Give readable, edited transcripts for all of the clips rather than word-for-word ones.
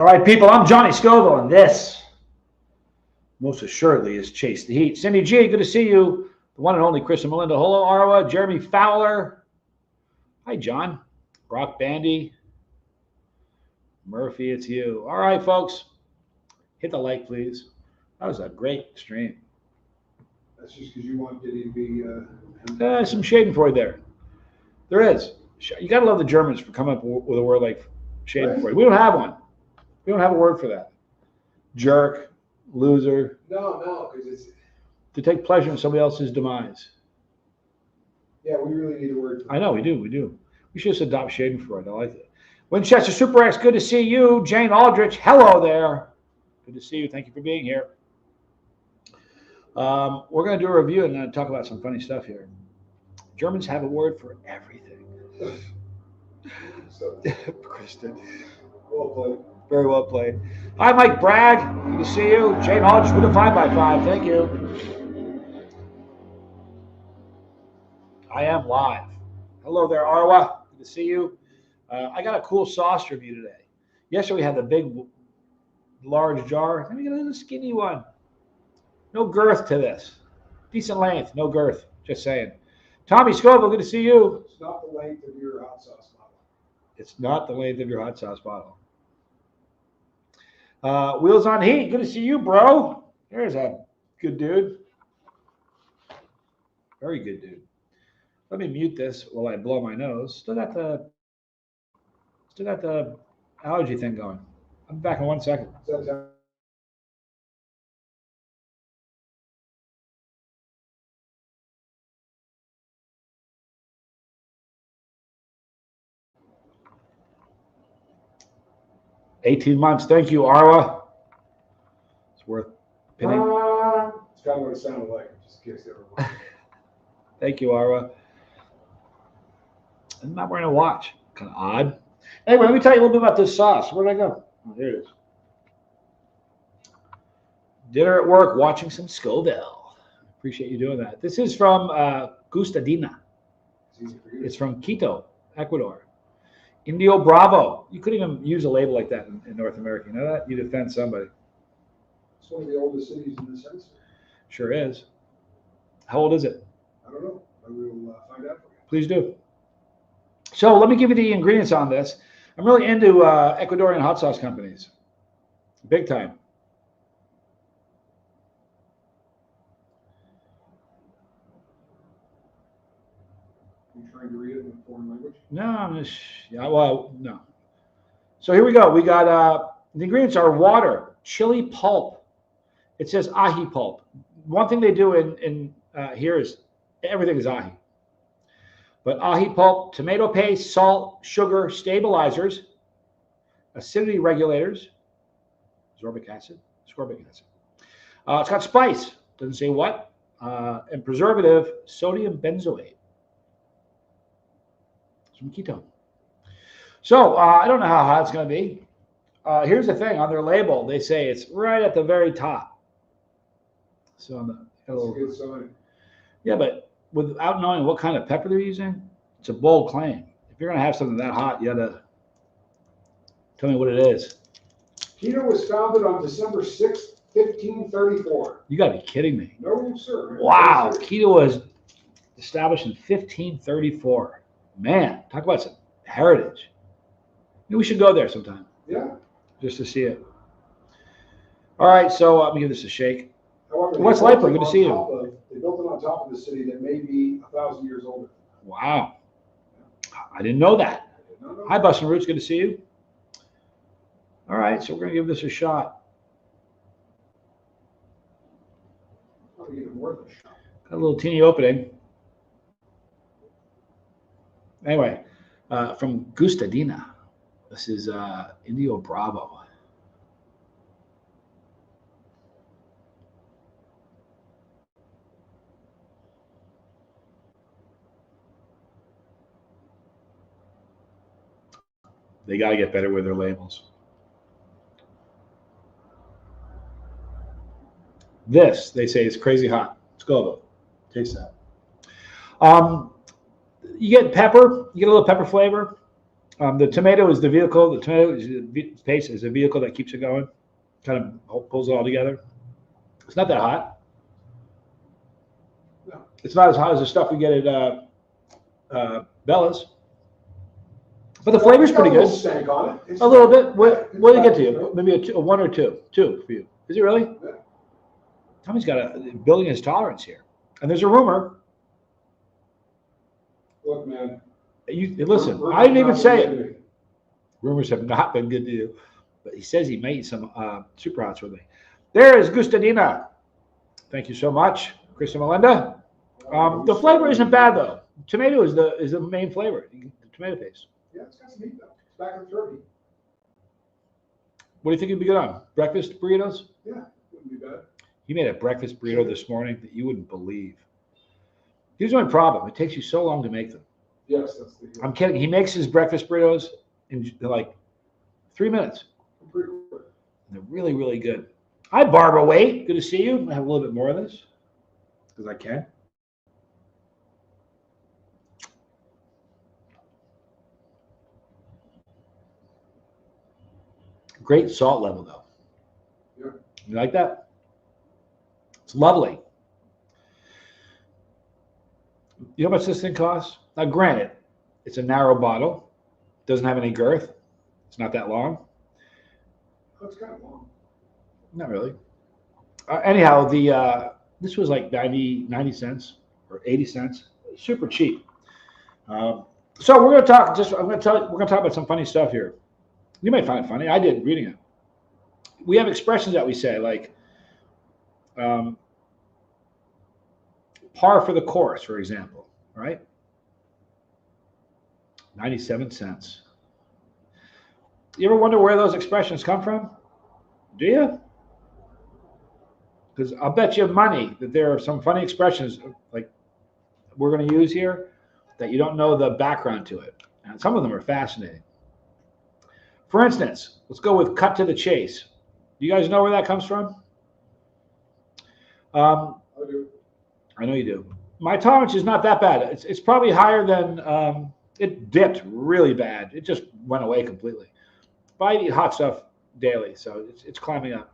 All right, people, I'm Johnny Scoville, and this, most assuredly, is Chase the Heat. Cindy G, good to see you. The one and only Chris and Melinda. Hello, Arwa. Jeremy Fowler. Hi, John. Brock Bandy. Murphy, it's you. All right, folks. Hit the like, please. That was a great stream. That's just because you want Diddy to be... Some schadenfreude there. There is. You got to love the Germans for coming up with a word like schadenfreude. Right. We don't have one. We don't have a word for that. Jerk, loser. No, because it's... To take pleasure in somebody else's demise. Yeah, we really need a word for that. I know, we do. We should just adopt schadenfreude. I like it. Winchester Super X, good to see you. Jane Aldrich, hello there. Good to see you. Thank you for being here. We're going to do a review and talk about some funny stuff here. Germans have a word for everything. So, Kristen. well played. Very well played. Hi, Mike Bragg. Good to see you. Jane Aldrich with a 5x5. Thank you. I am live. Hello there, Arwa. Good to see you. I got a cool sauce review today. Yesterday we had the big, large jar. Let me get a little skinny one. No girth to this. Decent length, no girth. Just saying. Tommy Scoville, good to see you. It's not the length of your hot sauce bottle. It's not the length of your hot sauce bottle. Wheels on Heat, good to see you, bro. There's a good dude. Very good dude. Let me mute this while I blow my nose. Still got the allergy thing going. I'll be back in 1 second. That's 18 months. Thank you, Arwa. It's worth pinning. It's kind of what it sounded like, just in case they were wondering. Thank you, Arwa. I'm not wearing a watch. Kind of odd. Anyway, let me tell you a little bit about this sauce. Where did I go? Oh, here it is. Dinner at work, watching some Scoville. Appreciate you doing that. This is from Gustadina. It's from Quito, Ecuador. Indio Bravo. You couldn't even use a label like that in North America. You know that? You'd offend somebody. It's one of the oldest cities in this hemisphere. Sure is. How old is it? I don't know. I will find out for you. Please do. So let me give you the ingredients on this. I'm really into Ecuadorian hot sauce companies. Big time. You trying to read it in a foreign language? No, I'm just, yeah, well, no. So here we go. We got, the ingredients are water, chili pulp. It says ají pulp. One thing they do in here is everything is ají. But ají pulp, tomato paste, salt, sugar, stabilizers, acidity regulators, ascorbic acid. It's got spice, doesn't say what, and preservative, sodium benzoate. It's from Quito. So I don't know how hot it's going to be. Here's the thing, on their label, they say it's right at the very top. So on the That's a good sign. Yeah, but without knowing what kind of pepper they're using, it's a bold claim. If you're going to have something that hot, you got to tell me what it is. Quito was founded on December 6th, 1534. You got to be kidding me. No, sir. Wow. Quito was established in 1534. Man, talk about some heritage. Maybe we should go there sometime. Yeah. Just to see it. All right, so let me give this a shake. However, What's Lifer? Good to see you. They built it on top of the city that may be 1,000 years older. Wow. I didn't know that. No. Hi, Bustin' Roots. Good to see you. All right, so we're going to give this a shot. Probably even more than a shot. Got a little teeny opening. Anyway, from Gustadina. This is Indio Bravo. They got to get better with their labels. This, they say, is crazy hot. Let's go. Taste that. You get pepper. You get a little pepper flavor. The tomato is the vehicle. The tomato paste is a vehicle that keeps it going, kind of pulls it all together. It's not that hot. No. It's not as hot as the stuff we get at Bella's. But the flavor's pretty good. Stank on it. A little bit. What did it get to you? Maybe a 1 or 2. 2 for you. Is it really? Yeah. Tommy's got building his tolerance here. And there's a rumor. Look, man. Listen, I didn't even say it. Rumors have not been good to you. But he says he may eat some Super Hots with me. There is Gustadina. Thank you so much, Chris and Melinda. The flavor isn't bad, though. Tomato is the main flavor, the tomato paste. Yeah, it's got some meat, though. It's back in 30. What do you think it'd be good on? Breakfast burritos? Yeah, wouldn't be bad. He made a breakfast burrito this morning that you wouldn't believe. Here's my problem. It takes you so long to make them. Yes, that's the. I'm kidding. He makes his breakfast burritos in like 3 minutes. Pretty quick. And they're really, really good. Hi, Barbara Wade. Good to see you. I have a little bit more of this because I can. Great salt level, though. Yeah. You like that? It's lovely. You know how much this thing costs? Now, granted, it's a narrow bottle. Doesn't have any girth. It's not that long. Oh, it's kind of long. Not really. Anyhow, this was like 90 cents or 80 cents. Super cheap. So we're going to talk. We're going to talk about some funny stuff here. You might find it funny. I did reading it. We have expressions that we say like par for the course, for example, right? 97 cents. You ever wonder where those expressions come from? Do you? Because I'll bet you money that there are some funny expressions like we're going to use here that you don't know the background to it. And some of them are fascinating. For instance, let's go with cut to the chase. Do you guys know where that comes from? I do. I know you do. My tolerance is not that bad. It's probably higher than, it dipped really bad. It just went away completely. But I eat hot stuff daily, so it's climbing up.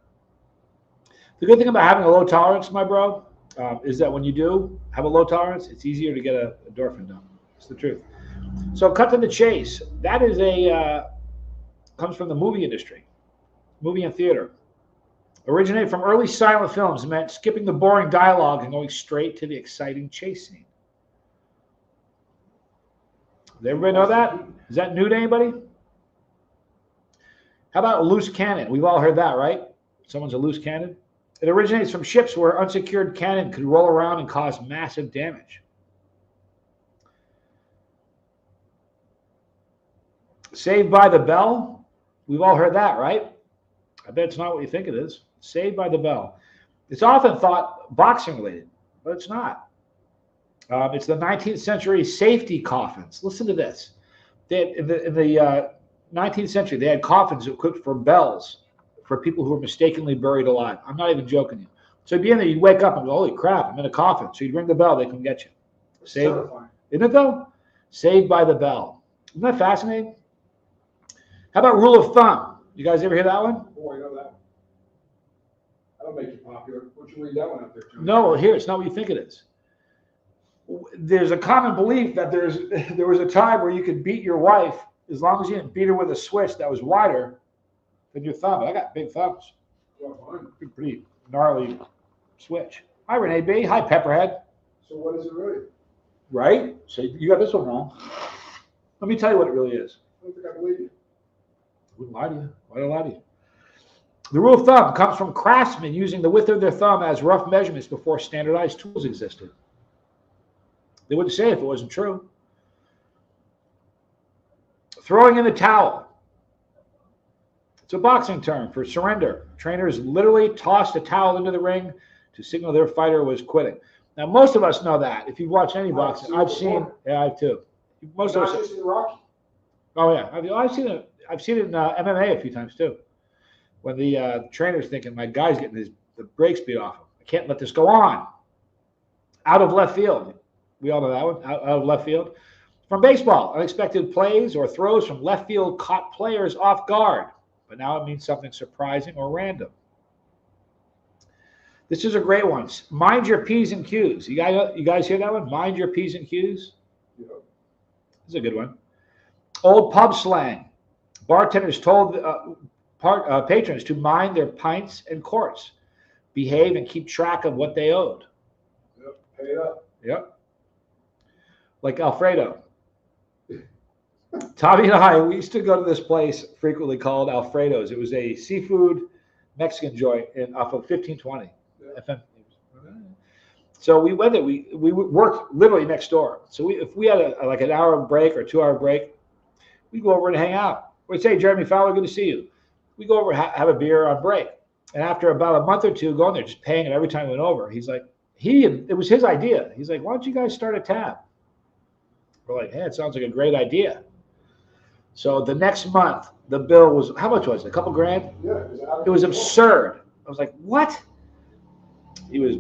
The good thing about having a low tolerance, my bro, is that when you do have a low tolerance, it's easier to get a endorphin dump. It's the truth. So cut to the chase. That is comes from the movie industry, movie and theater. Originated from early silent films, meant skipping the boring dialogue and going straight to the exciting chase scene. Does everybody know that? Is that new to anybody? How about a loose cannon? We've all heard that, right? Someone's a loose cannon. It originates from ships where unsecured cannon could roll around and cause massive damage. Saved by the Bell. We've all heard that, right? I bet it's not what you think it is. Saved by the Bell. It's often thought boxing related, but it's not. It's the 19th century safety coffins. Listen to this. In the 19th century, they had coffins equipped for bells for people who were mistakenly buried alive. I'm not even joking you. So you'd be in there, you'd wake up and go, holy crap, I'm in a coffin. So you'd ring the bell, they come get you. Saved, isn't it though? Saved by the Bell. Isn't that fascinating? How about rule of thumb? You guys ever hear that one? Oh, I know that. That'll make you popular. Why don't you read that one out there, John? No, here, it's not what you think it is. There's a common belief that there was a time where you could beat your wife as long as you didn't beat her with a switch that was wider than your thumb. I got big thumbs. Well, fine. Pretty gnarly switch. Hi, Renee B. Hi, Pepperhead. So what is it really? Right? So you got this one wrong. Let me tell you what it really is. I don't think I believe you. I wouldn't lie to you. Why do I lie to you? The rule of thumb comes from craftsmen using the width of their thumb as rough measurements before standardized tools existed. They wouldn't say it if it wasn't true. Throwing in the towel. It's a boxing term for surrender. Trainers literally tossed a towel into the ring to signal their fighter was quitting. Now, most of us know that. If you've watched any boxing, I've seen. Yeah, I have too. Most of us. Just in Rocky. Oh yeah, I've seen it. I've seen it in MMA a few times too. When the trainer's thinking, my guy's getting the brakes beat off him. I can't let this go on. Out of left field. We all know that one. Out of left field. From baseball, unexpected plays or throws from left field caught players off guard, but now it means something surprising or random. This is a great one. Mind your P's and Q's. You guys hear that one? Mind your P's and Q's? Yeah. This is a good one. Old pub slang. Bartenders told patrons to mind their pints and quarts, behave and keep track of what they owed. Yep. Pay it up. Yep. Like Alfredo. Tommy and I, we used to go to this place frequently called Alfredo's. It was a seafood Mexican joint off of 1520. Yeah. FM. So we went there. We worked literally next door. So if we had like an hour break or 2 hour break, we'd go over and hang out. We'd say, Jeremy Fowler, good to see you. We go over and have a beer on break. And after about a month or two going there, just paying it every time we went over, he's like, it was his idea. He's like, why don't you guys start a tab? We're like, hey, it sounds like a great idea. So the next month, the bill was, how much was it? A couple grand? Yeah. It was absurd. I was like, what? He was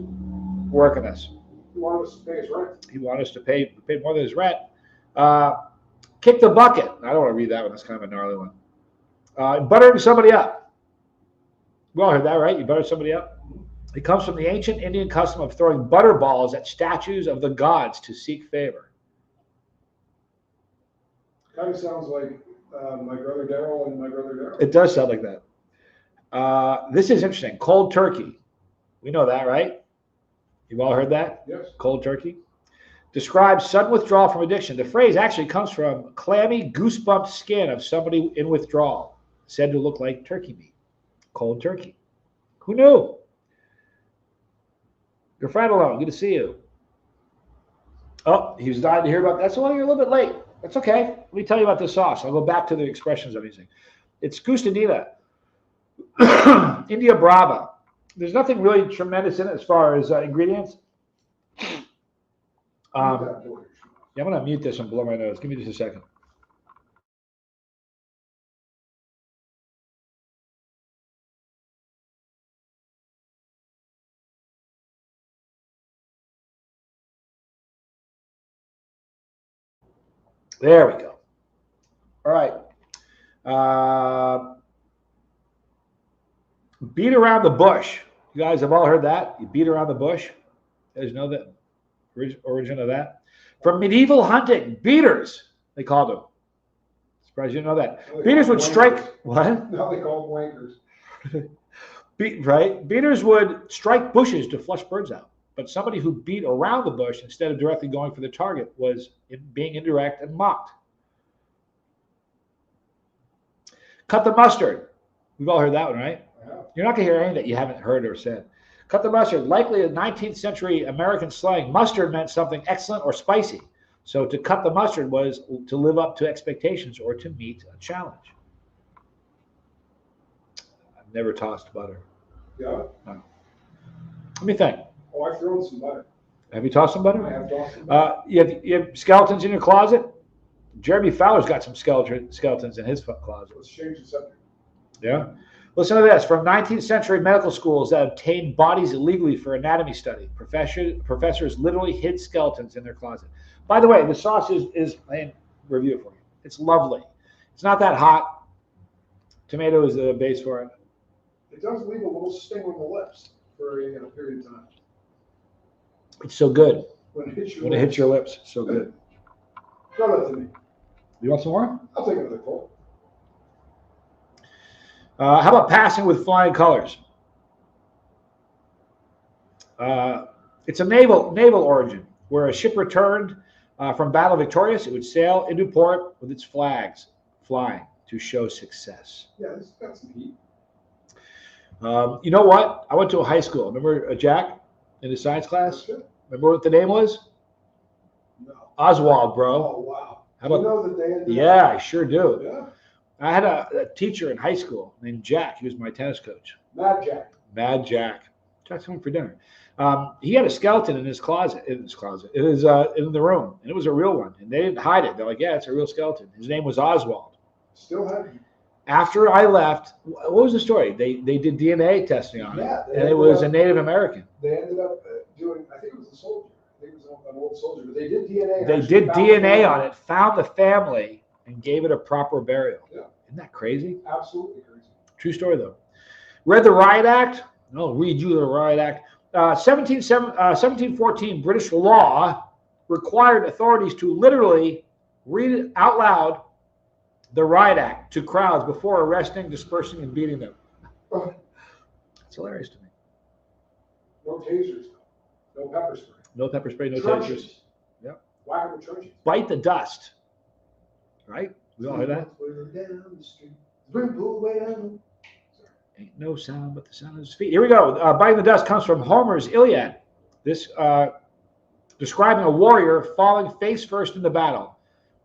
working us. He wanted us to pay his rent. He wanted us to pay more than his rent. Kick the bucket. I don't want to read that one. That's kind of a gnarly one. Buttering somebody up. We all heard that, right? You butter somebody up. It comes from the ancient Indian custom of throwing butter balls at statues of the gods to seek favor. Kind of sounds like my brother Daryl and my brother Daryl. It does sound like that. This is interesting. Cold turkey. We know that, right? You've all heard that? Yes. Cold turkey. Describes sudden withdrawal from addiction. The phrase actually comes from clammy, goosebumped skin of somebody in withdrawal, said to look like turkey meat. Cold turkey. Who knew? Your friend alone. Good to see you. Oh, he was dying to hear about that. So, well, you're a little bit late. That's okay. Let me tell you about this sauce. I'll go back to the expressions I'm using. It's Gustadina, India Brava. There's nothing really tremendous in it as far as ingredients. Yeah, I'm going to mute this and blow my nose. Give me just a second. There we go. All right. Beat around the bush. You guys have all heard that? You beat around the bush. You guys know that origin of that? From medieval hunting, beaters, they called them. Surprised you didn't know that. Beaters would strike. What? Now they call them wankers. Right? Beaters would strike bushes to flush birds out. But somebody who beat around the bush instead of directly going for the target was being indirect and mocked. Cut the mustard. We've all heard that one, right? Yeah. You're not going to hear anything that you haven't heard or said. Cut the mustard. Likely a 19th century American slang, mustard meant something excellent or spicy. So to cut the mustard was to live up to expectations or to meet a challenge. I've never tossed butter. Yeah. No. Let me think. Oh, I've thrown some butter. Have you tossed some butter? I have tossed some butter. You have skeletons in your closet? Jeremy Fowler's got some skeletons in his closet. Let's change the subject. Yeah. Listen to this. From 19th century medical schools that obtained bodies illegally for anatomy study, professors literally hid skeletons in their closet. By the way, the sauce is I review it for you. It's lovely. It's not that hot. Tomato is the base for it. It does leave a little sting on the lips for a period of time. It's so good. When it hits your lips, so good. Throw that to me. You want some more? I'll take another pull. How about passing with flying colors? It's a naval origin, where a ship returned from battle victorious, it would sail into port with its flags flying to show success. Yeah, it's got some heat. You know what? I went to a high school. Remember Jack in his science class? Remember what the name was? No. Oswald, bro. Oh, wow. How about, you know that they ended yeah, I sure do. Yeah. I had a teacher in high school named Jack. He was my tennis coach. Mad Jack. Mad Jack. Jack's home for dinner. He had a skeleton in his closet. In the room, and it was a real one. And they didn't hide it. They're like, yeah, it's a real skeleton. His name was Oswald. Still have. After I left, what was the story? They did DNA testing on it, and it was a Native American. They ended up doing. I think it was a soldier. I think it was an old old soldier, but they did DNA. They did DNA on it, found the family, and gave it a proper burial. Yeah. Isn't that crazy? Absolutely crazy. True story, though. Read the Riot Act? No, read you the Riot Act. 1714 British law required authorities to literally read it out loud, the Riot Act, to crowds before arresting, dispersing, and beating them. It's hilarious to me. No tasers, no pepper spray. No pepper spray, no Trenches. tasers. Yep. Whack with trenches. Bite the dust. Right? We all heard that? Down the street. Way down. Ain't no sound but the sound of his feet. Here we go. Biting the dust comes from Homer's Iliad. This describing a warrior falling face first in the battle.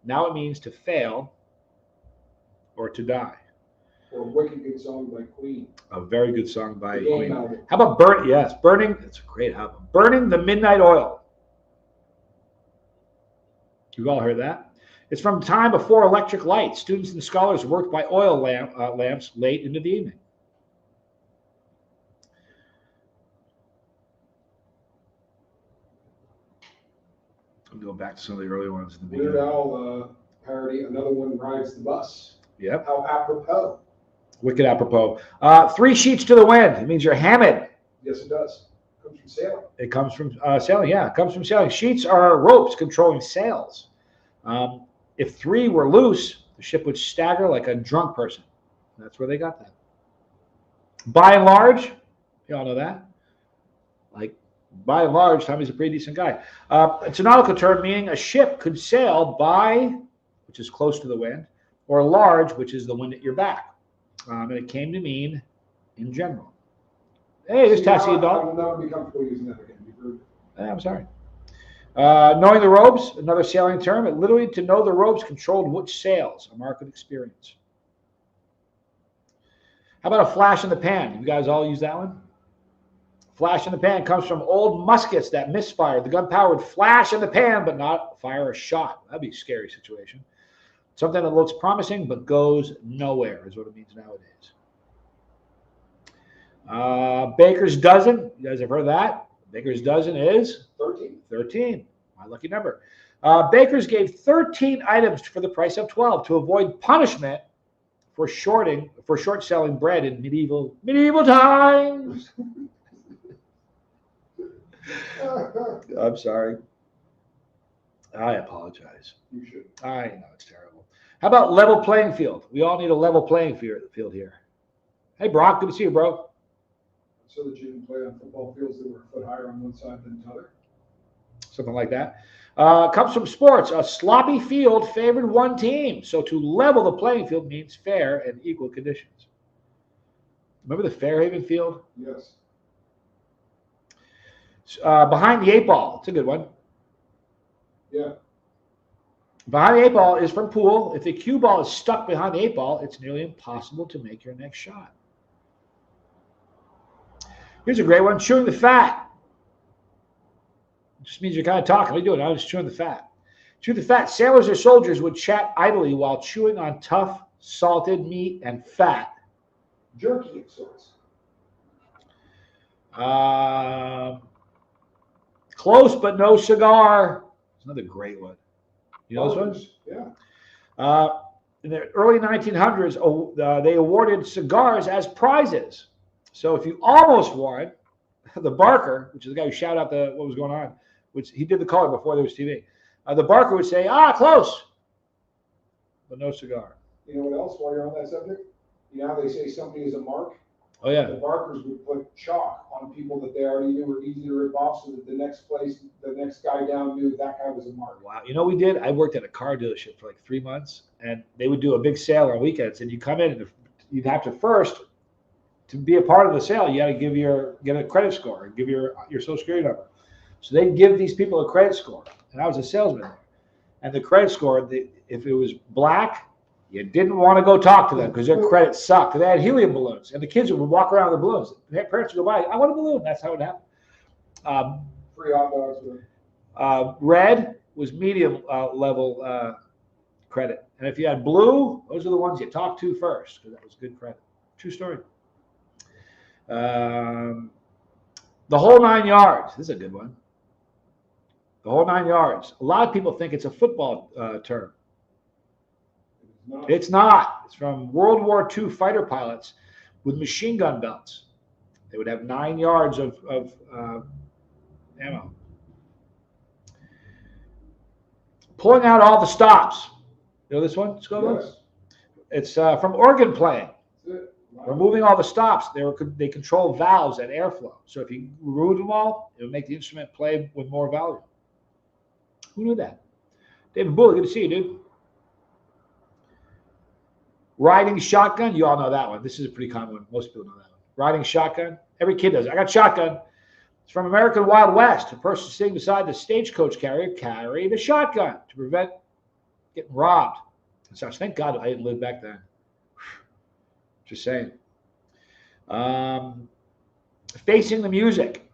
Now it means to fail or to die. Or a wicked good song by Queen. A very good song by The Game Queen. album. How about Burning? It's a great album. Burning the Midnight Oil. You've all heard that. It's from time before electric lights. Students and scholars worked by oil lamps late into the evening. I'll go back to some of the early ones in the Weird beginning. Al parody. Another one, Rides the Bus. Yep. How apropos. Wicked apropos. 3 sheets to the wind. It means you're hammered. Yes, it does. Comes from sailing. It comes from sailing. Yeah, it comes from sailing. Sheets are ropes controlling sails. If 3 were loose, the ship would stagger like a drunk person. That's where they got that. By and large, you all know that. Like, by and large, Tommy's a pretty decent guy. It's a nautical term meaning a ship could sail by, which is close to the wind, or large, which is the wind at your back. And it came to mean in general. Hey, this taxi I dog. will never be comfortable using that again. You've heard it. I'm sorry. Knowing the ropes, another sailing term. It literally to know the ropes controlled which sails, a mark of experience. How about a flash in the pan? You guys all use that one? Flash in the pan comes from old muskets that misfired. The gunpowder would flash in the pan, but not fire a shot. That'd be a scary situation. Something that looks promising but goes nowhere is what it means nowadays. Baker's dozen. You guys have heard of that? Baker's dozen is 13. 13. My lucky number. Bakers gave 13 items for the price of 12 to avoid punishment for short selling bread in medieval times. I'm sorry. I apologize. You should. I know it's terrible. How about level playing field? We all need a level playing field here. Hey, Brock, good to see you, bro. So that you can play on football fields that were a foot higher on one side than the other. Something like that. Comes from sports. A sloppy field favored one team. So to level the playing field means fair and equal conditions. Remember the Fairhaven field? Yes. Behind the 8 ball. It's a good one. Yeah. Behind the 8 ball is from pool. If the cue ball is stuck behind the 8 ball, it's nearly impossible to make your next shot. Here's a great one. Chewing the fat. It just means you're kind of talking. What are you doing? I was chewing the fat. Chew the fat. Sailors or soldiers would chat idly while chewing on tough, salted meat and fat. Jerky of sorts. Close but no cigar. It's another great one. You know this one? Yeah. In the early 1900s, they awarded cigars as prizes. So if you almost won, the barker, which is the guy who shouted out what was going on, which he did the color before there was TV. The barker would say, close, but no cigar. You know what else while you're on that subject? You know how they say somebody is a mark? Oh, yeah. The barkers would put chalk on people that they already knew were easy to rip off so that the next guy down knew that guy was a mark. Wow. You know what we did? I worked at a car dealership for like 3 months, and they would do a big sale on weekends, and you come in, and you'd have to first, to be a part of the sale, you got to get a credit score and give your social security number. So they'd give these people a credit score, and I was a salesman there. And the credit score, if it was black, you didn't want to go talk to them because their credit sucked. They had helium balloons, and the kids would walk around with the balloons. Their parents would go by, I want a balloon. That's how it happened. Free hot dogs. Red was medium level credit. And if you had blue, those are the ones you talked to first because that was good credit. True story. The whole 9 yards. This is a good one. The whole 9 yards. A lot of people think it's a football term. It's not. It's from World War II fighter pilots with machine gun belts. They would have 9 yards of ammo. Pulling out all the stops. You know this one, Scoville? Yes. It's from organ playing. That's it. Wow. Removing all the stops. They control valves and airflow. So if you remove them all, it would make the instrument play with more volume. Who knew that? David Bulley, good to see you, dude. Riding shotgun. You all know that one. This is a pretty common one. Most people know that one. Riding shotgun. Every kid does. I got shotgun. It's from American Wild West. A person sitting beside the stagecoach carrier carried a shotgun to prevent getting robbed and such. Thank God I didn't live back then. Just saying. Facing the music.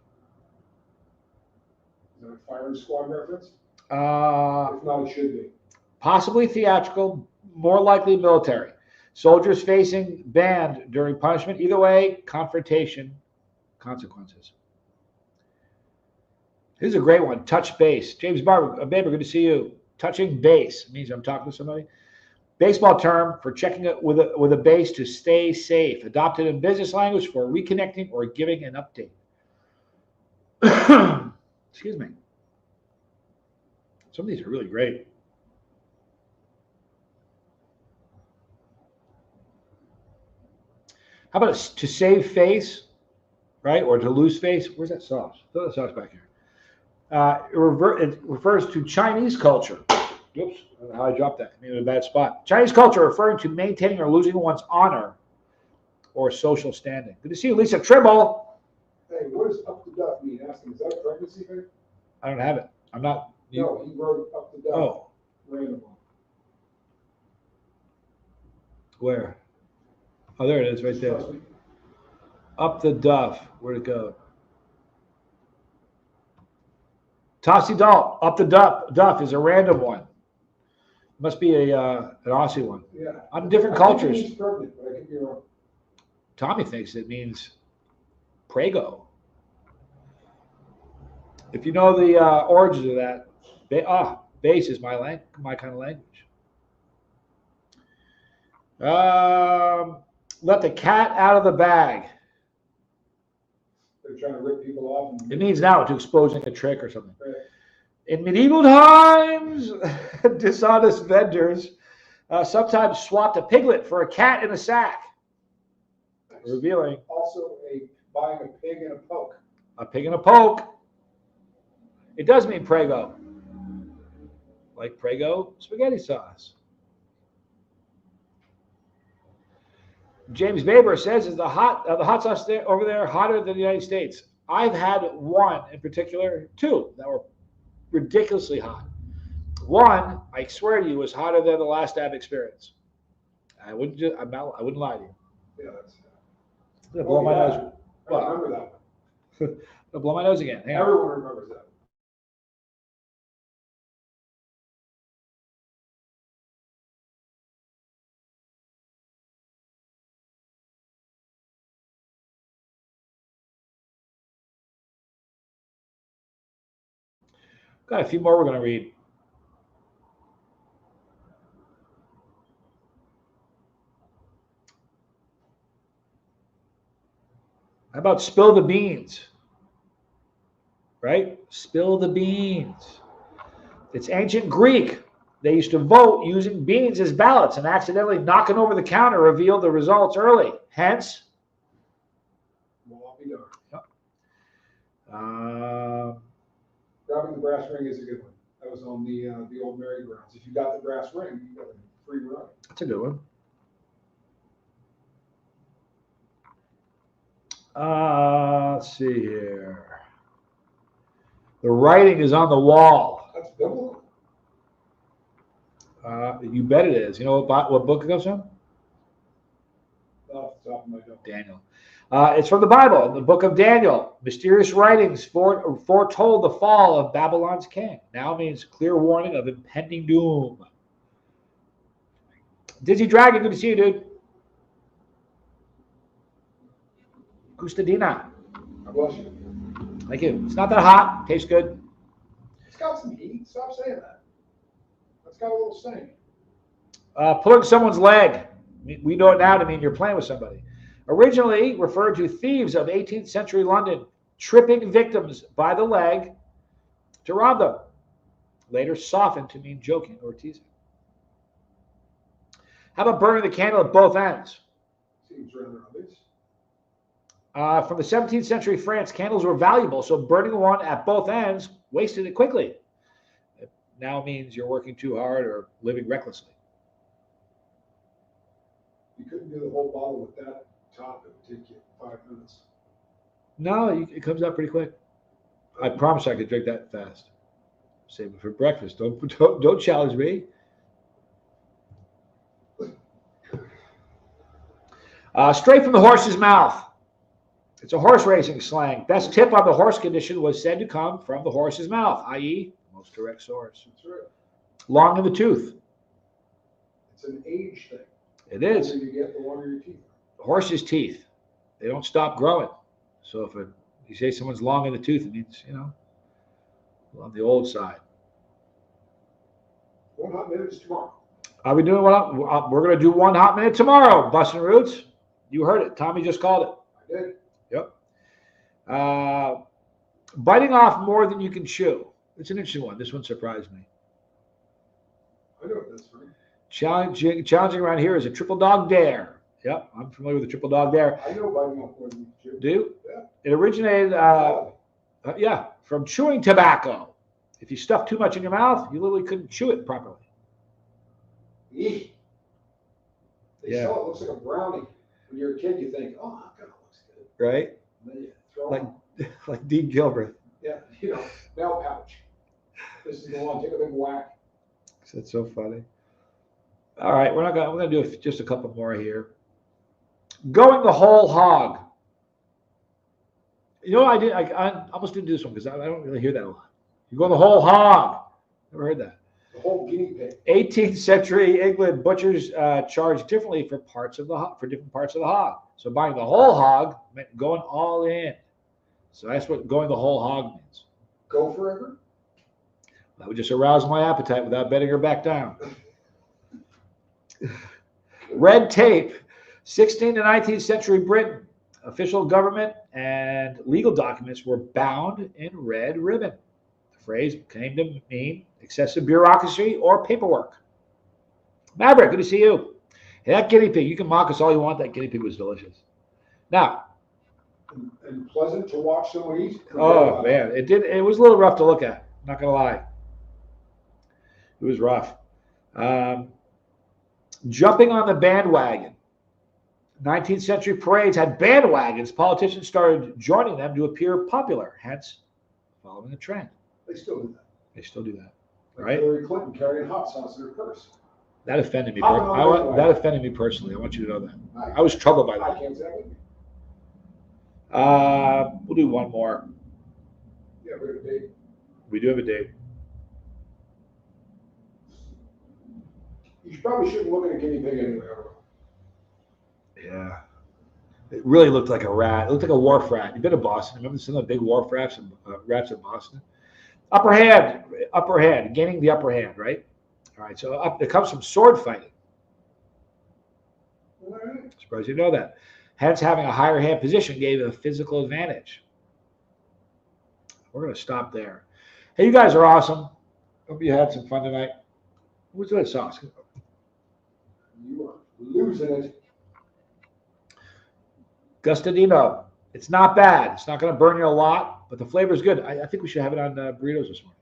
Is that a firing squad reference? If not, it should be. Possibly theatrical, more likely military. Soldiers facing band during punishment. Either way, confrontation, consequences. This is a great one. Touch base. James Barber, Baber, good to see you. Touching base means I'm talking to somebody. Baseball term for checking it with a base to stay safe. Adopted in business language for reconnecting or giving an update. Excuse me. Some of these are really great. How about to save face, right? Or to lose face? Where's that sauce? Throw that sauce back here. It refers to Chinese culture. Oops, I don't know how I dropped that. I'm in a bad spot. Chinese culture referring to maintaining or losing one's honor or social standing. Good to see you, Lisa Tribble. Hey, what does up to duck mean? Asking, is that a pregnancy thing? I don't have it. I'm not. No, he wrote up to duck. Oh. Random. Where? Oh, there it is, right there. Up the duff. Where'd it go? Tossie Dalt. Up the duff is a random one. Must be an Aussie one. Yeah. On different I think cultures. it means pregnant, but I could be wrong. Tommy thinks it means prego. If you know the origins of that, base is my kind of language. Let the cat out of the bag. They're trying to rip people off. It means now to exposing a trick or something. Right. In medieval times, dishonest vendors sometimes swapped a piglet for a cat in a sack. Nice. Revealing Also, buying a pig and a poke. a pig and a poke. It does mean prego, like prego spaghetti sauce. James Baber says, is the hot sauce over there hotter than the United States? I've had one in particular, two that were ridiculously hot. One, I swear to you, was hotter than the last dab experience. I wouldn't lie to you. Yeah, that's. I'm gonna blow my nose. I remember that one. I'm gonna blow my nose again. Hang on. Everyone remembers that. Got a few more we're gonna read. How about spill the beans? Right? Spill the beans. It's ancient Greek. They used to vote using beans as ballots, and accidentally knocking over the counter revealed the results early. Hence, Well, I'll be darned. yep. Grabbing the brass ring is a good one. That was on the old merry-go-rounds. If you got the brass ring, you got a free run. That's a good one. Let's see here. The writing is on the wall. That's biblical. You bet it is. You know what book it comes from? Off the top of my dome. Daniel. It's from the Bible, the book of Daniel. Mysterious writings foretold the fall of Babylon's king. Now means clear warning of impending doom. Dizzy Dragon, good to see you, dude. Gustadina. God bless you. Thank you. It's not that hot. Tastes good. got some heat. Stop saying that. That's got a little sting. Pulling someone's leg. We know it now to mean you're playing with somebody. Originally referred to thieves of 18th century London tripping victims by the leg to rob them. Later softened to mean joking or teasing. How about burning the candle at both ends? Seems rather obvious. From the 17th century France, candles were valuable, so burning one at both ends wasted it quickly. It now means you're working too hard or living recklessly. You couldn't do the whole bottle with that top. It would take you 5 minutes. No, it comes out pretty quick. I promise I could drink that fast. Save it for breakfast. Don't challenge me. Straight from the horse's mouth. It's a horse racing slang. Best tip on the horse condition was said to come from the horse's mouth, i.e., most direct source. That's right. Long in the tooth. It's an age thing. It is. The longer you get, the longer your teeth are. Horses' teeth, they don't stop growing. So if you say someone's long in the tooth, it means, on the old side. 1 hot minute is tomorrow. Are we doing what? We're going to do 1 hot minute tomorrow, Bustin' Roots. You heard it. Tommy just called it. I did. Yep. Biting off more than you can chew. It's an interesting one. This one surprised me. I know what that's right. Challenging around here is a triple dog dare. Yep, I'm familiar with the triple dog dare. I know biting off more than you can chew. Do you? Yeah. It originated, from chewing tobacco. If you stuff too much in your mouth, you literally couldn't chew it properly. Eek. They sell it. Looks like a brownie. When you're a kid, you think, oh, that kind of looks good. Right? And then you throw it. Like Dean Gilbert. Yeah, nail pouch. This is the one. Take a big whack. That's so funny. All right, we're gonna do just a couple more here. Going the whole hog. You know what I did? I almost didn't do this one because I don't really hear that a lot. You go the whole hog. Never heard that. The whole guinea pig. 18th century England, butchers charged differently for different parts of the hog. So buying the whole hog meant going all in. So that's what going the whole hog means. Go forever? That would just arouse my appetite without bedding her back down. Red tape. 16th to 19th century Britain. Official government and legal documents were bound in red ribbon. The phrase came to mean excessive bureaucracy or paperwork. Maverick, good to see you. Hey, that guinea pig, you can mock us all you want. That guinea pig was delicious. Now, and pleasant to watch someone eat. Oh man, it was a little rough to look at. Not gonna lie, it was rough. Jumping on the bandwagon. 19th century parades had bandwagons. Politicians started joining them to appear popular, hence following the trend. They still do that. They still do that, Like right? Hillary Clinton carrying hot sauce in her purse. That offended me. Hopping on the bandwagon. That offended me personally. I want you to know that. I was troubled by I that. can't say that with you. We'll do one more. Yeah, we have a date. We do have a date. You probably shouldn't look at a guinea pig anyway. Yeah. It really looked like a rat. It looked like a wharf rat. You've been to Boston. Remember some of the big wharf rats in Boston? Upper hand, gaining the upper hand, right? All right, so it comes from sword fighting. All right. Surprised you know that. Hence, having a higher hand position gave a physical advantage. We're going to stop there. Hey, you guys are awesome. Hope you had some fun tonight. What's that sauce? You are losing it. Gustadina. It's not bad. It's not going to burn you a lot, but the flavor is good. I think we should have it on burritos this morning.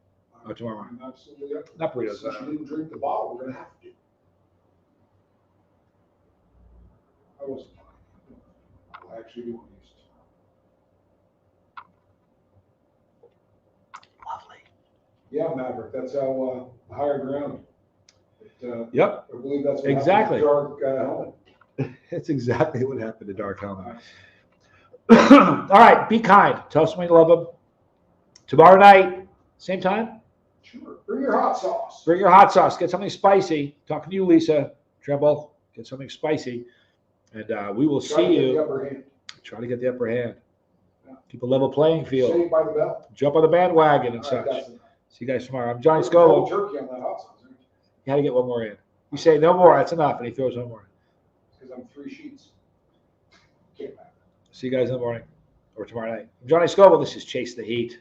Or tomorrow morning. Absolutely. Not burritos. Since you didn't drink the bottle, we're going to have to. I wasn't. I actually do want these. Lovely. Yeah, Maverick. That's how higher ground. Yep. I believe that's what Exactly. happened to Dark Helmet. That's exactly what happened to Dark Helmet. All right, be kind. Tell someone you love them. Tomorrow night, same time. Sure. Bring your hot sauce. Bring your hot sauce. Get something spicy. Talking to you, Lisa Trimble. Get something spicy, and we will Try to see get you. the upper hand. Try to get the upper hand. Yeah. Keep a level playing field. Saved by the bell. Jump on the bandwagon and All right, such. that's enough. See you guys tomorrow. I'm Johnny Cold Scoble. turkey on that hot sauce. Right? You had to get one more in. You say no more. That's enough, and he throws one more in. Because I'm 3 sheets. Can't matter. See you guys in the morning or tomorrow night. I'm Johnny Scoble. This is Chase the Heat.